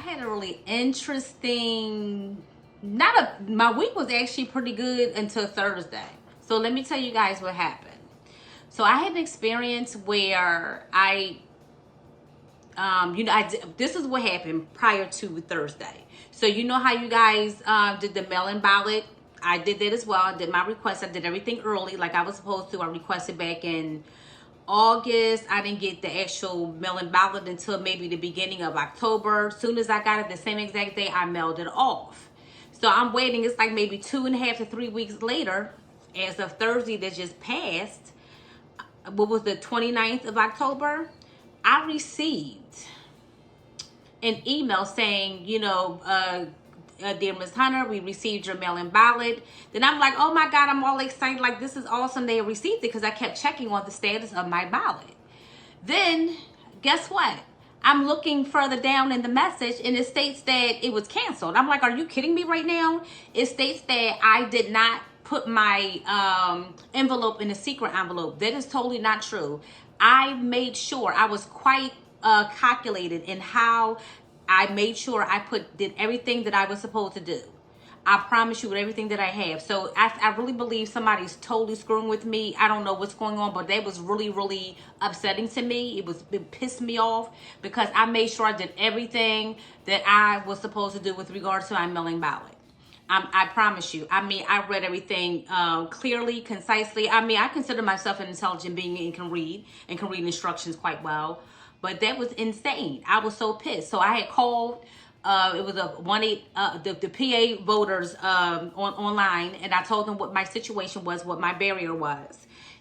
had a really interesting, my week was actually pretty good until Thursday. So let me tell you guys what happened. So I had an experience where this is what happened prior to Thursday. So you know how you guys did the mail-in ballot? I did that as well. I did my request. I did everything early like I was supposed to. I requested back in August. I didn't get the actual mail-in ballot until maybe the beginning of October. As soon as I got it the same exact day, I mailed it off. So I'm waiting. It's like maybe 2.5 to 3 weeks later, as of Thursday that just passed, what was the 29th of October, I received an email saying, dear Ms. Hunter, we received your mail-in ballot. Then I'm like, oh my God, I'm all excited. Like, this is awesome. They received it because I kept checking on the status of my ballot. Then, guess what? I'm looking further down in the message and it states that it was canceled. I'm like, are you kidding me right now? It states that I did not put my envelope in a secret envelope. That is totally not true. I made sure I was quite calculated in how I made sure I did everything that I was supposed to do. I promise you with everything that I have. So I really believe somebody's totally screwing with me. I don't know what's going on, but that was really, really upsetting to me. It pissed me off because I made sure I did everything that I was supposed to do with regards to my mailing ballot. I promise you. I mean, I read everything clearly, concisely. I mean, I consider myself an intelligent being and can read instructions quite well. But that was insane. I was so pissed. So I had called. It was the PA voters online, and I told them what my situation was, what my barrier was.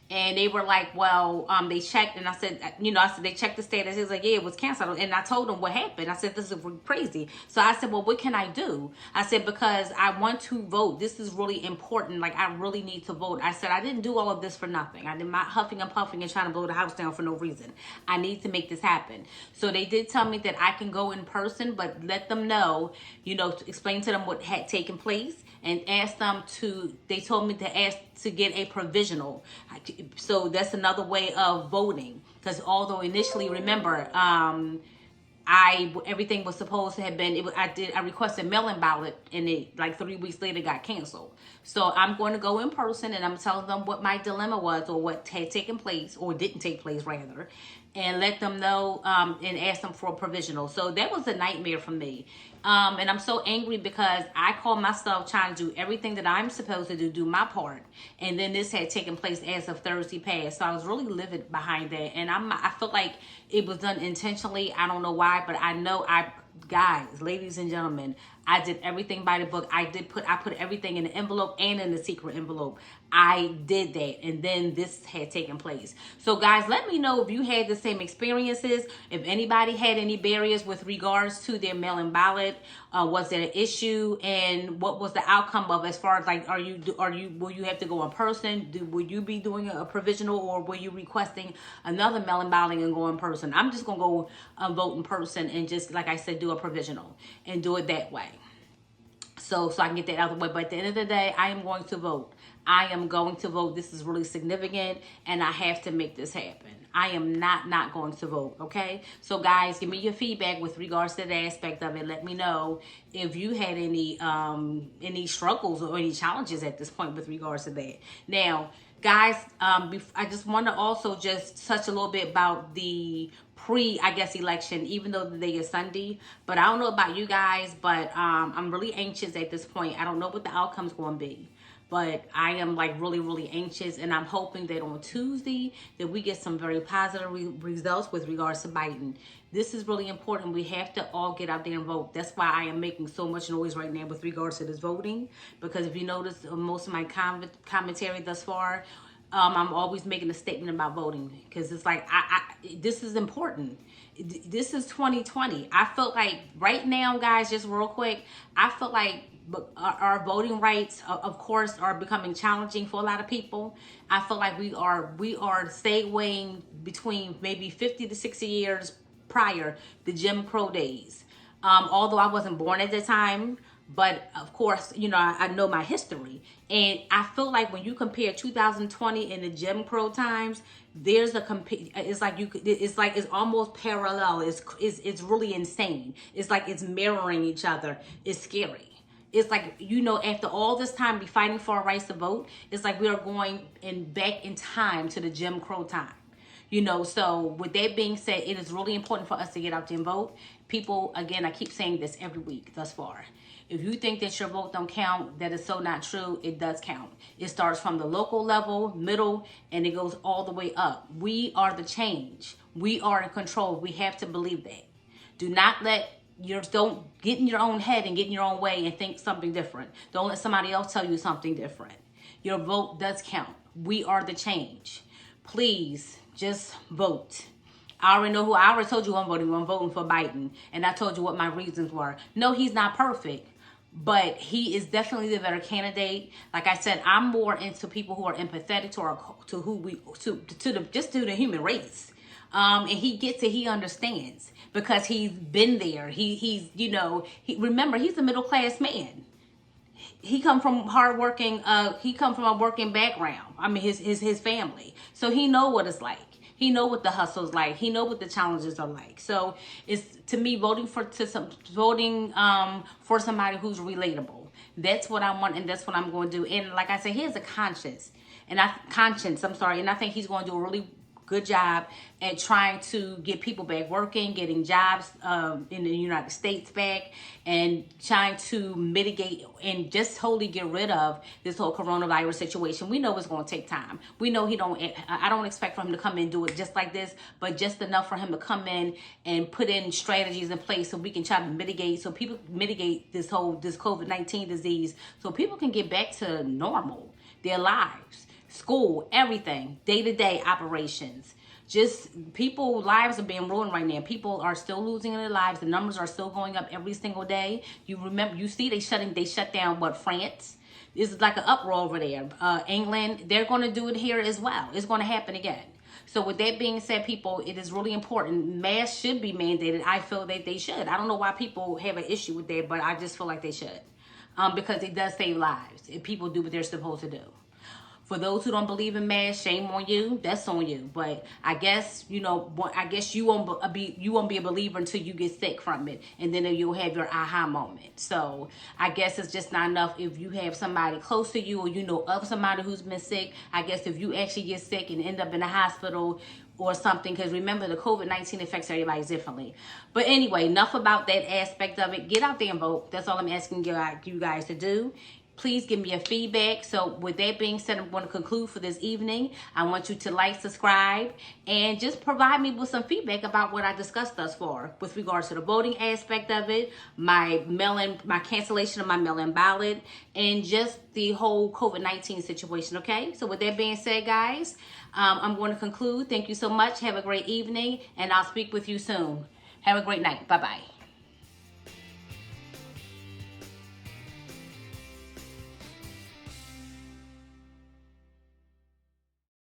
And they were like, well, they checked, and I said, they checked the status. He was like, yeah, it was canceled. And I told them what happened. I said, this is crazy. So I said, well, what can I do? I said, because I want to vote. This is really important. Like, I really need to vote. I said, I didn't do all of this for nothing. I did not huffing and puffing and trying to blow the house down for no reason. I need to make this happen. So they did tell me that I can go in person, but let them know, to explain to them what had taken place. And ask them they told me to ask to get a provisional. So that's another way of voting. Because although initially, remember, everything was supposed to have been, I requested mail-in ballot and it like 3 weeks later got canceled. So I'm going to go in person and I'm telling them what my dilemma was or what had taken place or didn't take place rather. And let them know and ask them for a provisional. So that was a nightmare for me. And I'm so angry because I call myself trying to do everything that I'm supposed to do my part. And then this had taken place as of Thursday past. So I was really livid behind that. And I feel like it was done intentionally. I don't know why, but I know guys, ladies and gentlemen, I did everything by the book. I put everything in the envelope and in the secret envelope. I did that, and then this had taken place. So guys, let me know if you had the same experiences, if anybody had any barriers with regards to their mail-in ballot. Was there an issue, and what was the outcome of, as far as like, will you have to go in person? Will you be doing a provisional, or were you requesting another mail-in ballot and go in person? I'm just gonna go vote in person and just, like I said, do a provisional and do it that way. So I can get that out of the way. But at the end of the day, I am going to vote. I am going to vote. This is really significant, and I have to make this happen. I am not going to vote, okay? So, guys, give me your feedback with regards to that aspect of it. Let me know if you had any struggles or any challenges at this point with regards to that. Now, guys, I just want to also just touch a little bit about the election, even though the day is Sunday. But I don't know about you guys, but I'm really anxious at this point. I don't know what the outcome's going to be. But I am like really, really anxious, and I'm hoping that on Tuesday that we get some very positive results with regards to Biden. This is really important. We have to all get out there and vote. That's why I am making so much noise right now with regards to this voting. Because if you notice, most of my commentary thus far, I'm always making a statement about voting, because it's like this is important. This is 2020. I feel like right now, guys, just real quick, I feel like our voting rights, of course, are becoming challenging for a lot of people. I feel like we are segueing between maybe 50 to 60 years prior to Jim Crow days. Although I wasn't born at the time, But of course, you know, I know my history, and I feel like when you compare 2020 and the Jim Crow times, there's a it's like it's like it's almost parallel. It's really insane. It's like it's mirroring each other. It's scary. It's like, you know, after all this time we fighting for our rights to vote, it's like we are going back in time to the Jim Crow time. You know, so with that being said, it is really important for us to get out there and vote. People, again, I keep saying this every week thus far. If you think that your vote don't count, that is so not true. It does count. It starts from the local level, middle, and it goes all the way up. We are the change. We are in control. We have to believe that. Do not let don't get in your own head and get in your own way and think something different. Don't let somebody else tell you something different. Your vote does count. We are the change. Please just vote. I already told you I'm voting for Biden. And I told you what my reasons were. No, he's not perfect, but he is definitely the better candidate. Like I said, I'm more into people who are empathetic to the human race. And he gets it, he understands because he's been there. He's remember, he's a middle class man. He come from he come from a working background. I mean, his family. So he know what it's like. He know what the hustle's like. He know what the challenges are like. So it's, to me, voting for somebody who's relatable. That's what I want, and that's what I'm going to do. And like I said, he has a conscience. And I think he's going to do a really good job at trying to get people back working, getting jobs in the United States back, and trying to mitigate and just wholly get rid of this whole coronavirus situation. We know it's going to take time. We know I don't expect for him to come in and do it just like this, but just enough for him to come in and put in strategies in place so we can try to mitigate, so people mitigate this COVID-19 disease, so people can get back to normal, their lives. School, everything, day-to-day operations. Just people's lives are being ruined right now. People are still losing their lives. The numbers are still going up every single day. You see they shut down France. This is like an uproar over there. England, they're going to do it here as well. It's going to happen again. So with that being said, people, it is really important. Masks should be mandated. I feel that they should. I don't know why people have an issue with that, but I just feel like they should. Because it does save lives if people do what they're supposed to do. For those who don't believe in masks, shame on you. That's on you. But I guess, you won't be a believer until you get sick from it. And then you'll have your aha moment. So I guess it's just not enough if you have somebody close to you or you know of somebody who's been sick. I guess if you actually get sick and end up in the hospital or something, because remember, the COVID-19 affects everybody differently. But anyway, enough about that aspect of it. Get out there and vote. That's all I'm asking you guys to do. Please give me a feedback. So with that being said, I'm going to conclude for this evening. I want you to like, subscribe, and just provide me with some feedback about what I discussed thus far with regards to the voting aspect of it, my cancellation of my mail-in ballot, and just the whole COVID-19 situation, okay? So with that being said, guys, I'm going to conclude. Thank you so much. Have a great evening, and I'll speak with you soon. Have a great night. Bye-bye.